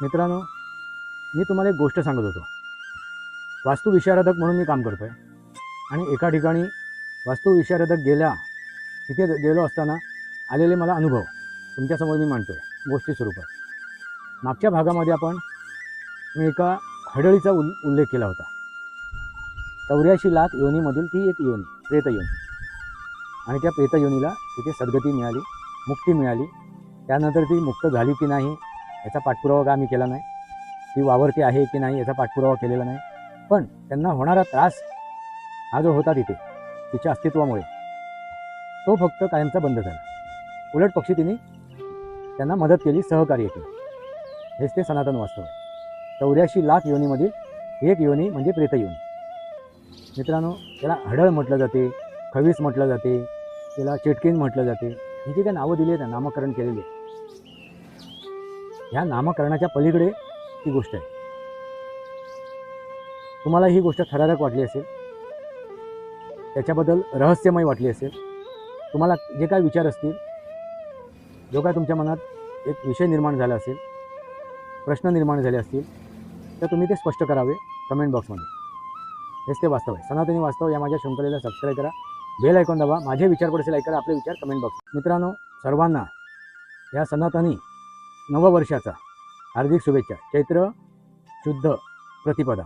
मित्रांनो, मी तुम्हाला एक गोष्ट सांगत होतो. वास्तुविशारदक म्हणून मी काम करतो आहे आणि एका ठिकाणी वास्तुविशारदक तिथे गेलो असताना आलेले मला अनुभव तुमच्यासमोर मी मांडतो आहे गोष्टी स्वरूपात. मागच्या भागामध्ये मी एका हडळीचा उल्लेख केला होता. 84 लाख योनीमधील ती एक योनी, प्रेतयोनी. आणि त्या प्रेतयोनीला तिथे सद्गती मिळाली, मुक्ती मिळाली. त्यानंतर ती मुक्त झाली की नाही याचा पाठपुरावा आम्ही केला नाही. ती वावरती आहे की नाही याचा पाठपुरावा केलेला नाही. पण त्यांना होणारा त्रास हा जो होता तिथे तिच्या अस्तित्वामुळे तो फक्त कायमचा बंद झाला. उलट पक्षी तिने त्यांना मदत केली, सहकार्य केलं. हेच ते सनातन वास्तव आहे. 84 लाख योनीमधील एक योनी म्हणजे प्रेतयोनी. मित्रांनो, त्याला हडळ म्हटलं जाते, खवीस म्हटलं जाते, त्याला चेटकीन म्हटलं जाते. ही जी काय नावं दिली आहेत, नामकरण केलेले, ह्या नामकरणाच्या पलीकडे ही गोष्ट आहे. तुम्हाला ही गोष्ट थरारक वाटली असेल, त्याच्याबद्दल रहस्यमय वाटली असेल, तुम्हाला जे काय विचार असतील, जो काय तुमच्या मनात एक विषय निर्माण झाला असेल, प्रश्न निर्माण झाले असतील, तर तुम्ही ते स्पष्ट करावे कमेंट बॉक्समध्ये. हेच ते वास्तव आहे. सनातनी वास्तव या माझ्या शृंखलेला सबस्क्राईब करा, बेल आयकॉन दाबा, माझे विचार पडसे लाईक करा, आपले विचार कमेंट बॉक्स. मित्रांनो, सर्वांना या सनातनी नववर्षाचा हार्दिक शुभेच्छा. चैत्र शुद्ध प्रतिपदा,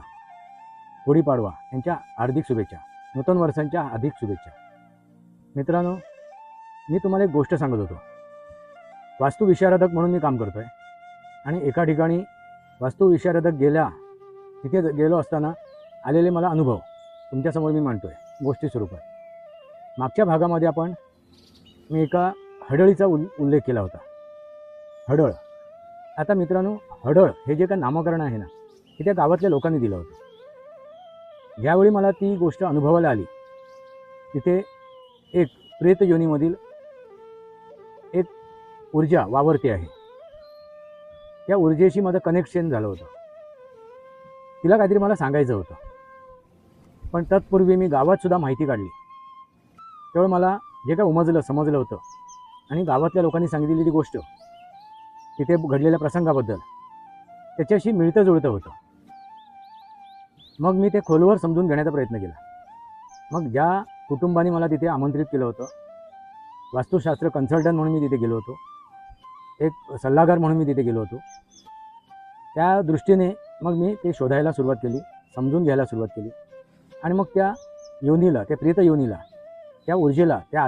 गुढीपाडवा यांच्या हार्दिक शुभेच्छा, नूतन वर्षांच्या हार्दिक शुभेच्छा. मित्रांनो, मी तुम्हाला एक गोष्ट सांगत होतो. वास्तुविशारदक म्हणून मी काम करतो आहे आणि एका ठिकाणी वास्तुविशारदक तिथे गेलो असताना आलेले मला अनुभव तुमच्यासमोर मी मांडतो आहे गोष्टी स्वरूपात. मागच्या भागामध्ये मी एका हडळीचा उल्लेख केला होता. हडळ. आता मित्रांनो, हडळ हे जे काही नामकरण आहे ना, हे त्या गावातल्या लोकांनी दिलं होतं. ज्यावेळी मला ती गोष्ट अनुभवायला आली, तिथे एक प्रेत योनीमधील एक ऊर्जा वावरते आहे. त्या ऊर्जेशी माझं कनेक्शन झालं होतं. तिला काहीतरी मला सांगायचं होतं. पण तत्पूर्वी मी गावातसुद्धा माहिती काढली. तेव्हा मला जे काय समजलं होतं आणि गावातल्या लोकांनी सांगितलेली ती गोष्ट, तिथे घडलेल्या प्रसंगाबद्दल त्याच्याशी मिळतं जुळतं होतं. मग मी ते खोलवर समजून घेण्याचा प्रयत्न केला. मग ज्या कुटुंबाने मला तिथे आमंत्रित केलं होतं, वास्तुशास्त्र कन्सल्टंट म्हणून मी तिथे गेलो होतो, एक सल्लागार म्हणून मी तिथे गेलो होतो, त्या दृष्टीने मग मी ते शोधायला सुरुवात केली, समजून घ्यायला सुरुवात केली. आणि मग त्या योनीला, त्या प्रेत योनीला, त्या ऊर्जेला, त्या